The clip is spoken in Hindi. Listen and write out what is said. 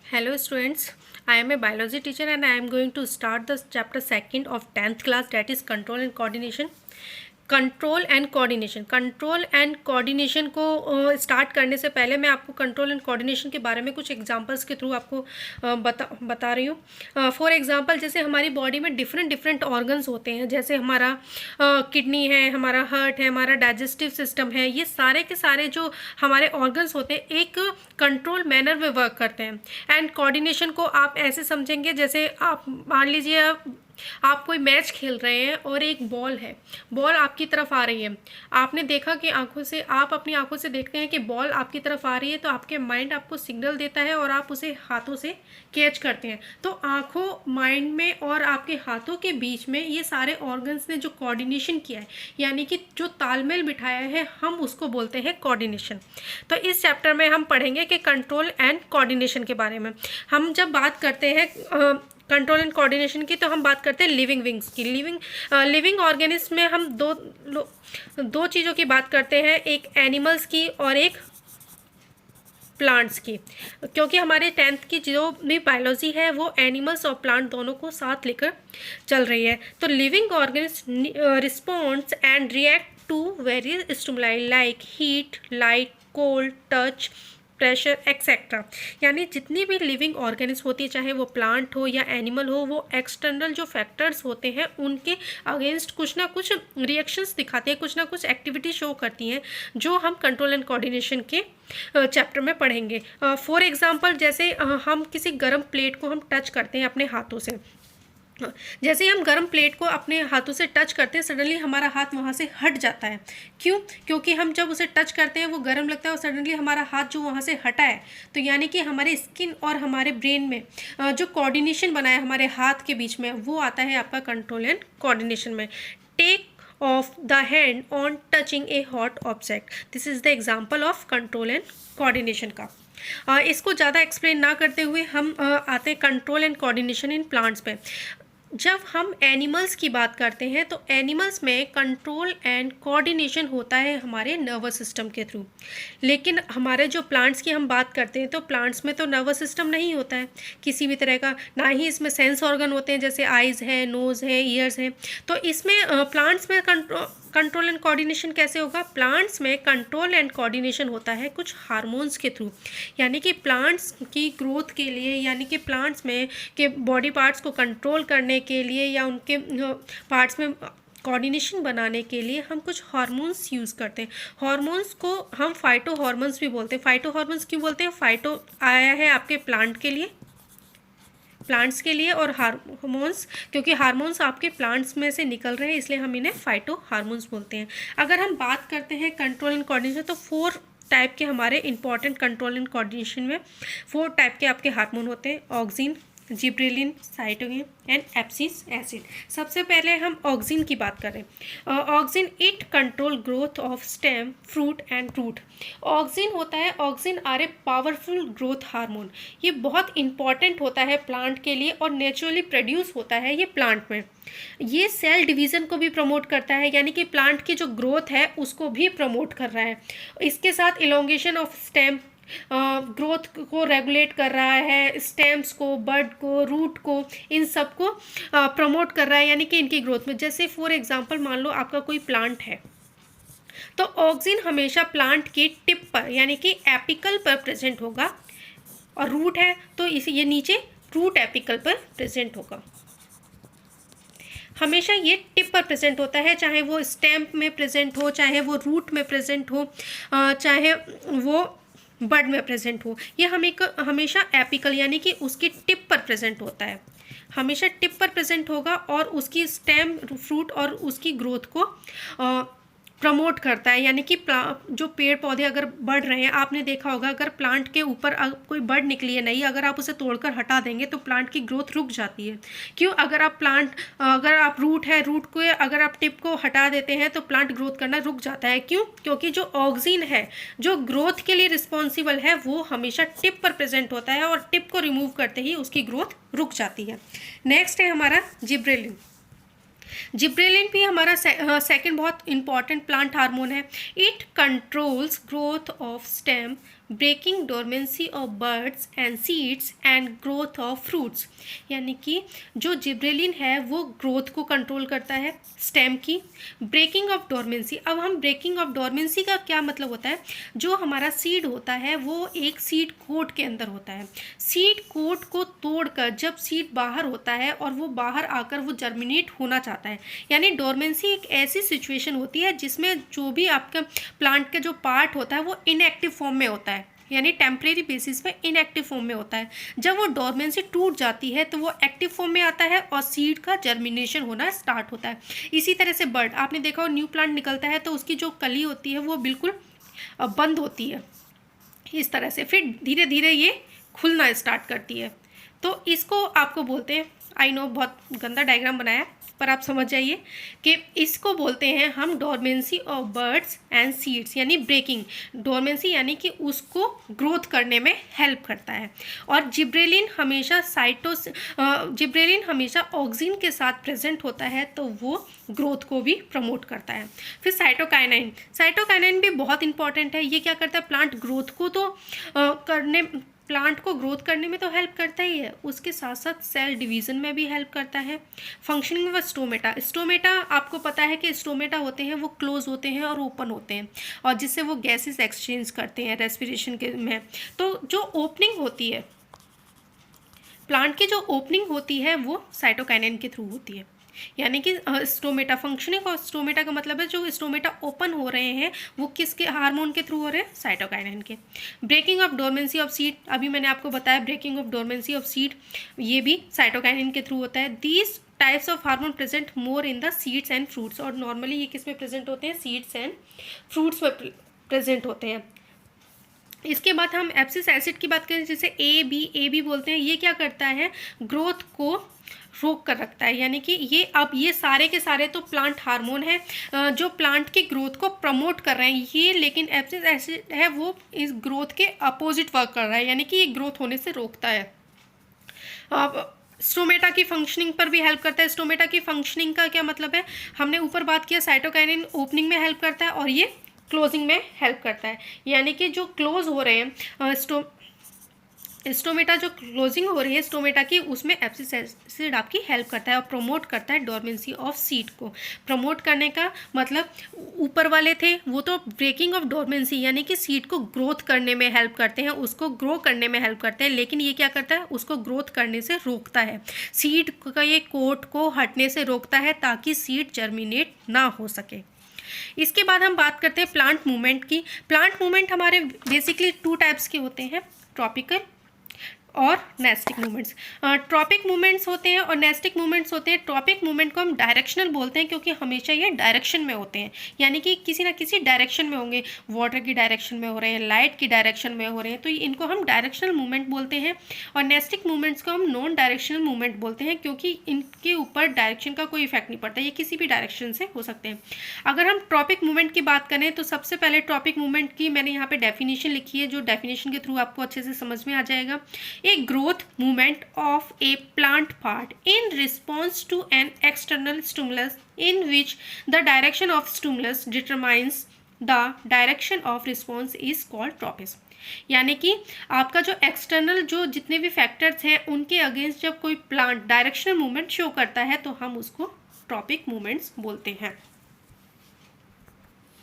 Hello students, I am a biology teacher and I am going to start the chapter 2nd of 10th class, that is control and coordination. Control and coordination को स्टार्ट करने से पहले मैं आपको कंट्रोल एंड कोऑर्डिनेशन के बारे में कुछ एग्जांपल्स के थ्रू आपको बता रही हूँ। फॉर एग्जांपल, जैसे हमारी बॉडी में डिफरेंट ऑर्गन्स होते हैं, जैसे हमारा किडनी है, हमारा हार्ट है, हमारा डाइजेस्टिव सिस्टम है। ये सारे के सारे जो हमारे ऑर्गन्स होते हैं एक कंट्रोल मैनर में वर्क करते हैं। एंड कोऑर्डिनेशन को आप ऐसे समझेंगे, जैसे आप मान लीजिए आप कोई मैच खेल रहे हैं और एक बॉल है, बॉल आपकी तरफ आ रही है। आपने देखा कि आप अपनी आंखों से देखते हैं कि बॉल आपकी तरफ आ रही है, तो आपके माइंड आपको सिग्नल देता है और आप उसे हाथों से कैच करते हैं। तो आंखों, माइंड में और आपके हाथों के बीच में ये सारे ऑर्गन्स ने जो कोऑर्डिनेशन किया है, यानी कि जो तालमेल बिठाया है, हम उसको बोलते हैं कोऑर्डिनेशन। तो इस चैप्टर में हम पढ़ेंगे कि कंट्रोल एंड कोऑर्डिनेशन के बारे में। हम जब बात करते हैं कंट्रोल एंड कोऑर्डिनेशन की, तो हम बात करते हैं लिविंग विंग्स की। लिविंग ऑर्गेनिज्म में हम दो चीज़ों की बात करते हैं, एक एनिमल्स की और एक प्लांट्स की, क्योंकि हमारे 10th की जो भी बायोलॉजी है वो एनिमल्स और प्लांट दोनों को साथ लेकर चल रही है। तो living organism responds and react to various stimuli like heat, light, cold, touch, pressure etcetera. यानी जितनी भी लिविंग ऑर्गेनिज्म होती है, चाहे वो प्लांट हो या एनिमल हो, वो एक्सटर्नल जो फैक्टर्स होते हैं उनके अगेंस्ट कुछ ना कुछ रिएक्शंस दिखाते हैं, कुछ ना कुछ एक्टिविटी शो करती हैं, जो हम कंट्रोल एंड कोऑर्डिनेशन के चैप्टर में पढ़ेंगे। फॉर एग्जांपल, जैसे हम किसी गर्म प्लेट को हम टच करते हैं अपने हाथों से। जैसे ही हम गर्म प्लेट को अपने हाथों से टच करते हैं, सडनली हमारा हाथ वहाँ से हट जाता है। क्यों? क्योंकि हम जब उसे टच करते हैं वो गर्म लगता है और सडनली हमारा हाथ जो वहाँ से हटा है। तो यानी कि हमारे स्किन और हमारे ब्रेन में जो कोऑर्डिनेशन बना है हमारे हाथ के बीच में, वो आता है आपका कंट्रोल एंड कोऑर्डिनेशन में। Take off the hand on touching a hot object, this is the example of control and coordination का। इसको ज़्यादा एक्सप्लेन ना करते हुए हम आते हैं control and coordination in plants पे। जब हम एनिमल्स की बात करते हैं तो एनिमल्स में कंट्रोल एंड कोऑर्डिनेशन होता है हमारे नर्वस सिस्टम के थ्रू। लेकिन हमारे जो प्लांट्स की हम बात करते हैं तो प्लांट्स में तो नर्वस सिस्टम नहीं होता है किसी भी तरह का, ना ही इसमें सेंस ऑर्गन होते हैं, जैसे आइज़ है, नोज़ है, ईयर्स हैं। तो इसमें प्लांट्स में कंट्रोल एंड कोऑर्डिनेशन कैसे होगा? प्लांट्स में कंट्रोल एंड कोऑर्डिनेशन होता है कुछ हार्मोन्स के थ्रू। यानी कि प्लांट्स की ग्रोथ के लिए, यानी कि प्लांट्स में के बॉडी पार्ट्स को कंट्रोल करने के लिए या उनके पार्ट्स में कोऑर्डिनेशन बनाने के लिए हम कुछ हार्मोन्स यूज़ करते हैं। हार्मोन्स को हम फाइटो हार्मोन्स भी बोलते हैं। फाइटो हार्मोन्स क्यों बोलते हैं? फाइटो आया है आपके प्लांट्स के लिए और हार्मोन्स, क्योंकि हार्मोन्स आपके प्लांट्स में से निकल रहे हैं, इसलिए हम इन्हें फाइटो हार्मोन्स बोलते हैं। अगर हम बात करते हैं कंट्रोल एंड कोऑर्डिनेशन, तो 4 टाइप के हमारे इंपॉर्टेंट कंट्रोल एंड कोऑर्डिनेशन में 4 टाइप के आपके हार्मोन होते हैं, auxin, gibberellin, cytokinin and abscisic acid. सबसे पहले हम ऑक्सिन की बात करें। Auxin it control growth of stem, fruit and root. Auxin होता है, auxin are a powerful growth hormone. ये बहुत इंपॉर्टेंट होता है प्लांट के लिए और नेचुरली प्रोड्यूस होता है ये प्लांट में। ये सेल डिवीज़न को भी प्रमोट करता है, यानी कि प्लांट की जो ग्रोथ है उसको भी प्रमोट कर रहा है। इसके साथ इलोंगेशन ऑफ स्टेम, ग्रोथ को रेगुलेट कर रहा है, स्टेम्स को, बड को, रूट को, इन सब को प्रमोट कर रहा है, यानी कि इनकी ग्रोथ में। जैसे फॉर एग्जांपल मान लो आपका कोई प्लांट है, तो ऑक्सिन हमेशा प्लांट की टिप पर यानी कि एपिकल पर प्रेजेंट होगा, और रूट है तो ये नीचे रूट एपिकल पर प्रेजेंट होगा। हमेशा ये टिप पर प्रेजेंट होता है, चाहे वो स्टेम में प्रेजेंट हो, चाहे वो रूट में प्रेजेंट हो, चाहे वो बड में प्रेजेंट हो। ये हमेशा एपिकल यानी कि उसकी टिप पर प्रेजेंट होता है, हमेशा टिप पर प्रेजेंट होगा और उसकी स्टेम, फ्रूट और उसकी ग्रोथ को प्रमोट करता है। यानी कि जो पेड़ पौधे अगर बढ़ रहे हैं, आपने देखा होगा अगर प्लांट के ऊपर कोई बड निकली है नहीं, अगर आप उसे तोड़कर हटा देंगे तो प्लांट की ग्रोथ रुक जाती है। क्यों? अगर आप रूट है, रूट को अगर आप टिप को हटा देते हैं तो प्लांट ग्रोथ करना रुक जाता है। क्यों? क्योंकि जो ऑक्सिन है जो ग्रोथ के लिए रिस्पॉन्सिबल है वो हमेशा टिप पर प्रेजेंट होता है और टिप को रिमूव करते ही उसकी ग्रोथ रुक जाती है। नेक्स्ट है हमारा जिब्रेलिन। जिब्रेलिन भी हमारा सेकंड बहुत इंपॉर्टेंट प्लांट हार्मोन है। It controls growth of stem, breaking dormancy of birds and seeds and growth of fruits, यानी कि जो जिब्रेलिन है वो ग्रोथ को कंट्रोल करता है स्टेम की। ब्रेकिंग ऑफ डोरमेंसी, अब हम ब्रेकिंग ऑफ डोरमेंसी का क्या मतलब होता है, जो हमारा सीड होता है वो एक सीड कोट के अंदर होता है, सीड कोट को तोड़कर जब सीड बाहर होता है और वो बाहर आकर वो जर्मिनेट होना चाहता है, यानी डोरमेंसी एक ऐसी सिचुएशन होती है जिसमें जो भी आपका प्लांट का जो पार्ट होता है वो इनएक्टिव फॉर्म में होता है, यानी टेम्परेरी बेसिस पे इनएक्टिव फॉर्म में होता है। जब वो डोरमेंसी टूट जाती है तो वो एक्टिव फॉर्म में आता है और सीड का जर्मिनेशन होना स्टार्ट होता है। इसी तरह से बर्ड, आपने देखा हो न्यू प्लांट निकलता है तो उसकी जो कली होती है वो बिल्कुल बंद होती है इस तरह से, फिर धीरे धीरे ये खुलना स्टार्ट करती है। तो इसको आपको बोलते हैं, आई नो बहुत गंदा डायग्राम बनाया पर आप समझ जाइए कि इसको बोलते हैं हम dormancy of birds and seeds, यानी ब्रेकिंग। डोरमेंसी यानी कि उसको ग्रोथ करने में हेल्प करता है। और जिब्रेलिन हमेशा जिब्रेलिन हमेशा ऑक्सिन के साथ प्रेजेंट होता है तो वो ग्रोथ को भी प्रमोट करता है। फिर साइटोकाइनिन, साइटोकाइनिन भी बहुत इंपॉर्टेंट है। ये क्या करता है, प्लांट ग्रोथ को तो प्लांट को ग्रोथ करने में तो हेल्प करता ही है, उसके साथ साथ सेल डिवीज़न में भी हेल्प करता है। फंक्शनिंग ऑफ स्टोमेटा, स्टोमेटा आपको पता है कि स्टोमेटा होते हैं वो क्लोज होते हैं और ओपन होते हैं और जिससे वो गैसेस एक्सचेंज करते हैं रेस्पिरेशन के में। तो जो ओपनिंग होती है प्लांट की, जो ओपनिंग होती है वो साइटोकाइनिन के थ्रू होती है, यानी कि स्टोमेटा। फंक्शनिंग ऑफ स्टोमेटा का मतलब है जो स्टोमेटा ओपन हो रहे हैं वो किसके हार्मोन के थ्रू हो रहे हैं, साइटोकाइनिन के। Breaking of dormancy of seed, अभी मैंने आपको बताया breaking of dormancy of seed ये भी साइटोकाइनिन के थ्रू होता है। These types of hormone present more in the seeds and fruits, और नॉर्मली ये किस में प्रेजेंट होते हैं, सीड्स एंड फ्रूट्स में प्रेजेंट होते हैं। इसके बाद हम एब्सिस एसिड की बात करें, जिसे ए बी बोलते हैं। ये क्या करता है, ग्रोथ को रोक कर रखता है, यानी कि ये सारे के सारे तो प्लांट हार्मोन है जो प्लांट की ग्रोथ को प्रमोट कर रहे हैं ये, लेकिन एब्सिस एसिड है वो इस ग्रोथ के अपोजिट वर्क कर रहा है, यानी कि ये ग्रोथ होने से रोकता है। अब स्टोमेटा की फंक्शनिंग पर भी हेल्प करता है। स्टोमेटा की फंक्शनिंग का क्या मतलब है, हमने ऊपर बात किया साइटोकाइनिन ओपनिंग में हेल्प करता है और ये क्लोजिंग में हेल्प करता है, यानी कि जो क्लोज हो रहे हैं स्टोमेटा जो क्लोजिंग हो रही है स्टोमेटा की, उसमें एब्सिस एसिड आपकी हेल्प करता है और प्रमोट करता है डोरमेंसी ऑफ सीड को। प्रमोट करने का मतलब ऊपर वाले थे वो तो ब्रेकिंग ऑफ डोरमेंसी, यानी कि सीड को ग्रोथ करने में हेल्प करते हैं, उसको ग्रो करने में हेल्प करते हैं, लेकिन ये क्या करता है, उसको ग्रोथ करने से रोकता है, सीड का ये कोट को हटने से रोकता है ताकि सीड जर्मिनेट ना हो सके। इसके बाद हम बात करते हैं प्लांट मूवमेंट की। प्लांट मूवमेंट हमारे बेसिकली 2 टाइप्स के होते हैं, ट्रॉपिकल और नेस्टिक मूवमेंट्स। ट्रॉपिक मूवमेंट्स होते हैं और नेस्टिक मूवमेंट्स होते हैं। ट्रॉपिक मूवमेंट को हम डायरेक्शनल बोलते हैं क्योंकि हमेशा ये डायरेक्शन में होते हैं, यानी कि किसी ना किसी डायरेक्शन में होंगे, वाटर की डायरेक्शन में हो रहे हैं, लाइट की डायरेक्शन में हो रहे हैं, तो इनको हम डायरेक्शनल मूवमेंट बोलते हैं। और नेस्टिक मूवमेंट्स को हम नॉन डायरेक्शनल मूवमेंट बोलते हैं क्योंकि इनके ऊपर डायरेक्शन का कोई इफेक्ट नहीं पड़ता, ये किसी भी डायरेक्शन से हो सकते हैं। अगर हम ट्रॉपिक मूवमेंट की बात करें तो सबसे पहले ट्रॉपिक मूवमेंट की मैंने यहाँ पे डेफिनेशन लिखी है, जो डेफिनेशन के थ्रू आपको अच्छे से समझ में आ जाएगा। एक growth movement of a plant part in response to an external stimulus in which the direction of stimulus determines the direction of response is called tropism। यानी कि आपका जो एक्सटर्नल जो जितने भी फैक्टर्स हैं उनके अगेंस्ट जब कोई प्लांट डायरेक्शनल मूवमेंट शो करता है तो हम उसको ट्रॉपिक मूवमेंट्स बोलते हैं।